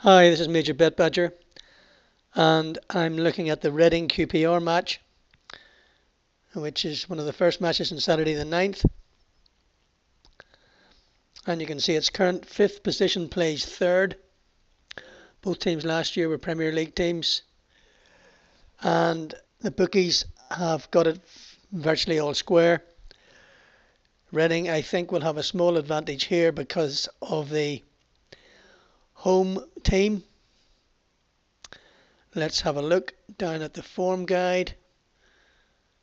Hi, this is Major BetBadger, and I'm looking at the Reading QPR match, which is one of the first matches on Saturday the 9th. And you can see its current fifth position plays third. Both teams last year were Premier League teams, and the bookies have got it virtually all square. Reading, I think, will have a small advantage here because of the home team. Let's have a look down at the form guide.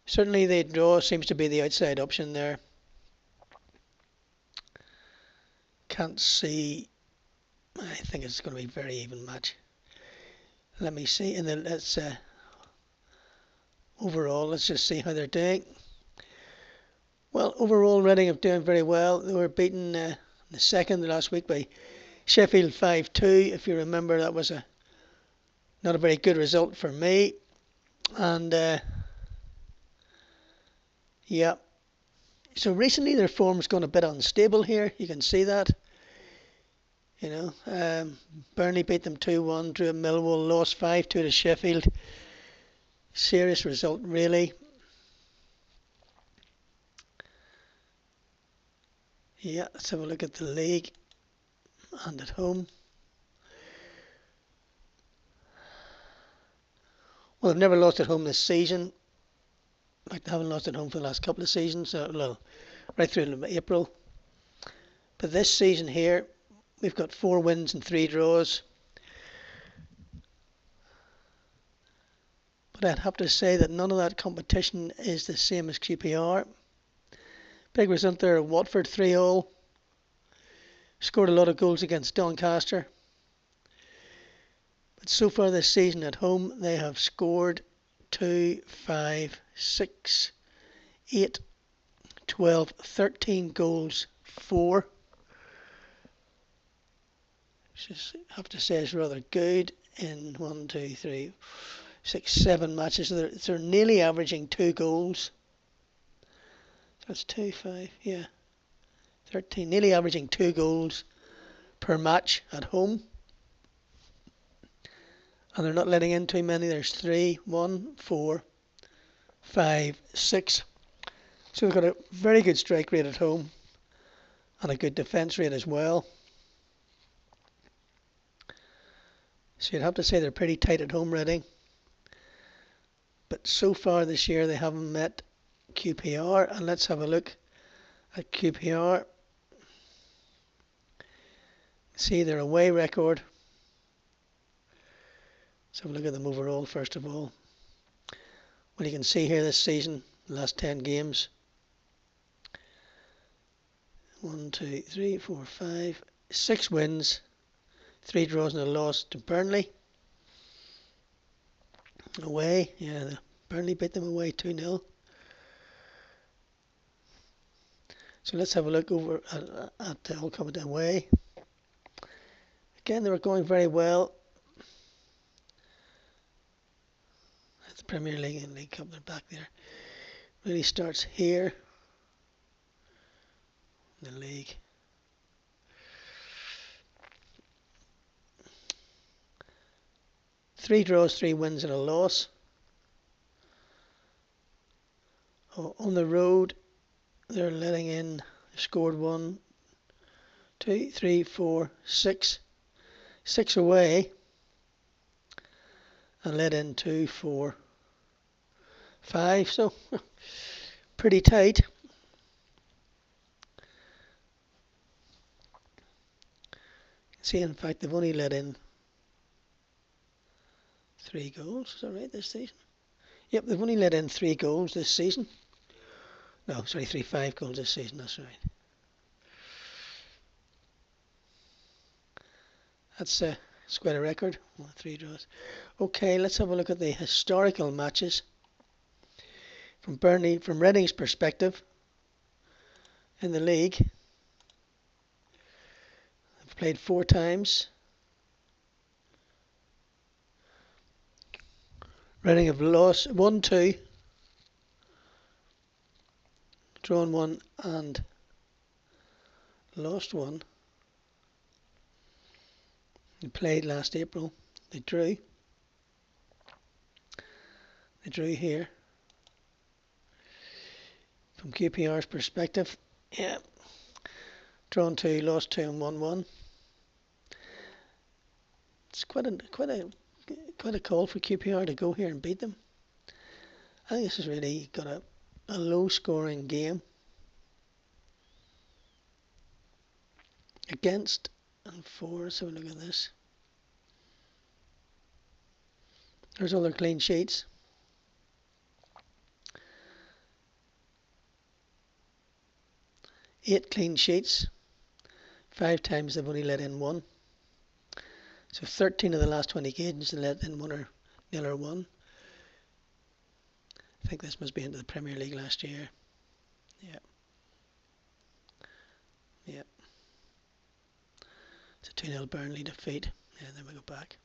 Certainly the draw seems to be the outside option there. Can't see. I think it's going to be a very even match. Let me see. And then let's overall, let's just see how they're doing. Well, overall, Reading are doing very well. They were beaten the second last week by Sheffield 5-2. If you remember, that was not a very good result for me. And yeah, so recently their form's gone a bit unstable here. You can see that. Burnley beat them 2-1, drew at Millwall, lost 5-2 to Sheffield. Serious result, really. Yeah, let's have a look at the league and at home. Well, they've never lost at home this season. In fact, they haven't lost at home for the last couple of seasons, right through to April. But this season here, we've got 4 wins and 3 draws. But I'd have to say that none of that competition is the same as QPR. Big result there at Watford 3-0. Scored a lot of goals against Doncaster. But so far this season at home, they have scored 2, 5, 6, 8, 12, 13 goals, 4. Which I have to say is rather good in 1, 2, 3, 6, 7 matches. They're nearly averaging 2 goals. That's 2, 5, yeah. 13, nearly averaging 2 goals per match at home. And they're not letting in too many. There's 3, 1, 4, 5, 6. So they've got a very good strike rate at home and a good defence rate as well. So you'd have to say they're pretty tight at home, Reading. But so far this year they haven't met QPR. And let's have a look at QPR. See their away record. Let's have a look at them overall first of all. Well, you can see here this season, the last 10 games. 1, 2, 3, 4, 5, 6 wins, 3 draws and a loss to Burnley. Away, yeah, Burnley beat them away 2-0. So let's have a look over at the Hull Combat away. Again, they were going very well. At the Premier League and League Cup, they're back there. Really starts here. The league. Three draws, 3 wins and a loss. On the road, they're letting in, scored 1, 2, 3, 4, 6. 6 away. And let in 2, 4, 5. So, pretty tight. See, in fact, they've only let in 3 goals. Is that right, this season? Yep, they've only let in 3 goals this season. No, sorry, 5 goals this season, that's right. That's quite a record. 3 draws. Okay, let's have a look at the historical matches. From Reading's perspective in the league. They've played 4 times. Reading have lost 1-2, drawn 1 and lost 1. They played last April. They drew. They drew here. From QPR's perspective, yeah, drawn 2, lost 2 and 1-1. It's quite a call for QPR to go here and beat them. I think this has really got a low scoring game against and for. So look at this. There's all their clean sheets. Eight clean sheets. 5 times they've only let in 1. So 13 of the last 20 games they let in 1 or 0 or 1. I think this must be into the Premier League last year. Yeah. Yeah. It's a 2-0 Burnley defeat. Yeah, then we go back.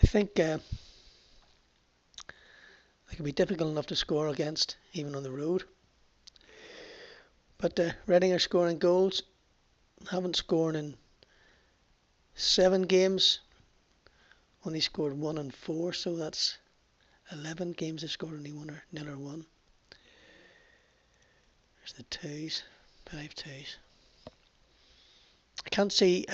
I think they can be difficult enough to score against, even on the road. But Reading are scoring goals. Haven't scored in 7 games. Only scored 1 and 4, so that's 11 games. They've scored only 1 or 0 or 1. There's the 2s, 5 2s. I can't see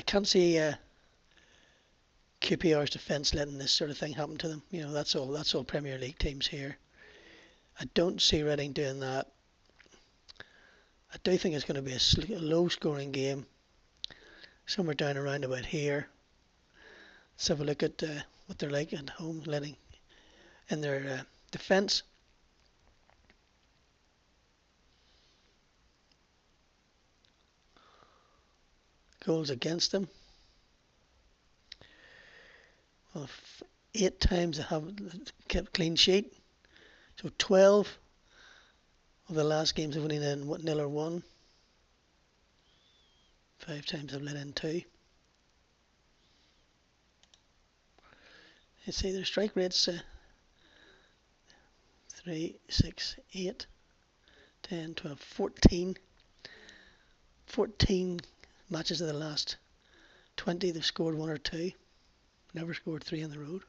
QPR's defence letting this sort of thing happen to them. You know, that's all Premier League teams here. I don't see Reading doing that. I do think it's going to be a low-scoring game, somewhere down around about here. Let's have a look at what they're like at home, letting in their defence. Goals against them. Well, 8 times they have kept clean sheet. So 12 of the last games have only let in 0 or 1. 5 times they've let in 2. You see their strike rates 3, 6, 8, 10, 12, 14. 14 matches of the last 20 they've scored 1 or 2. Never scored 3 on the road.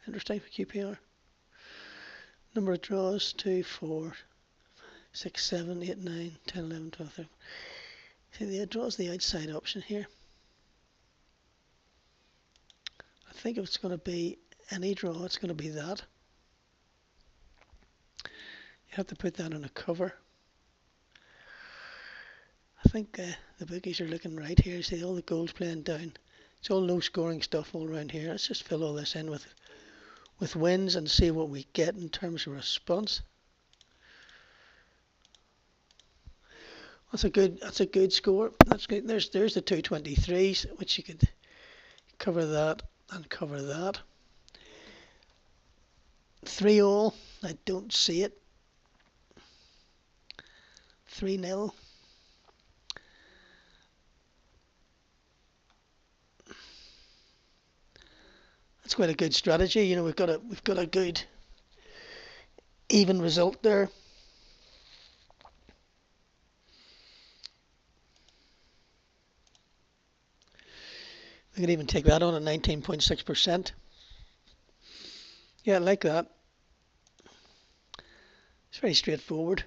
Interesting for QPR. Number of draws 2, 4, 6, 7, 8, 9, 10, 11, 12, 13. See, the draws the outside option here. I think if it's going to be any draw, it's going to be that. You have to put that on a cover. I think the bookies are looking right here. See all the goals playing down. It's all low scoring stuff all around here. Let's just fill all this in with wins and see what we get in terms of response. That's a good score. That's good. There's the 223s, which you could cover that and cover that. 3-all. I don't see it. 3-0. That's quite a good strategy. You know, we've got a good even result there. We could even take that on at 19.6%. Yeah, I like that. It's very straightforward.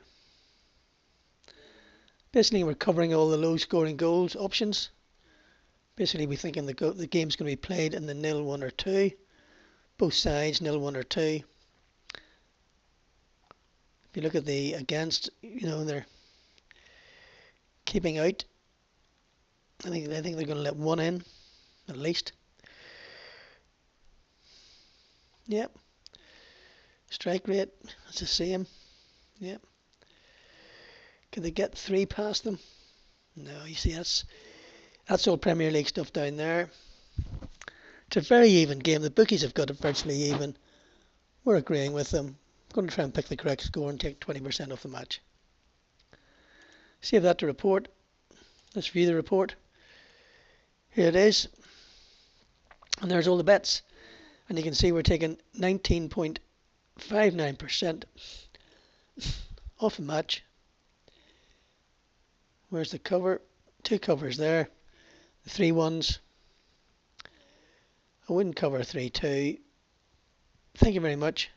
Basically, we're covering all the low-scoring goals options. Basically, we're thinking the game's going to be played in the 0, 1 or 2. Both sides, 0, 1 or 2. If you look at the against, you know, they're keeping out. I think they're going to let 1 in, at least. Yep. Strike rate, it's the same. Yep. Could they get 3 past them? No, you see, that's all Premier League stuff down there. It's a very even game. The bookies have got it virtually even. We're agreeing with them. I'm going to try and pick the correct score and take 20% off the match. Save that to report. Let's view the report. Here it is. And there's all the bets. And you can see we're taking 19.59% off the match Where's the cover? Two covers there. The 3-1s. I wouldn't cover 3-2. Thank you very much.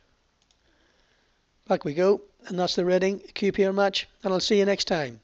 Back we go. And that's the Reading QPR match. And I'll see you next time.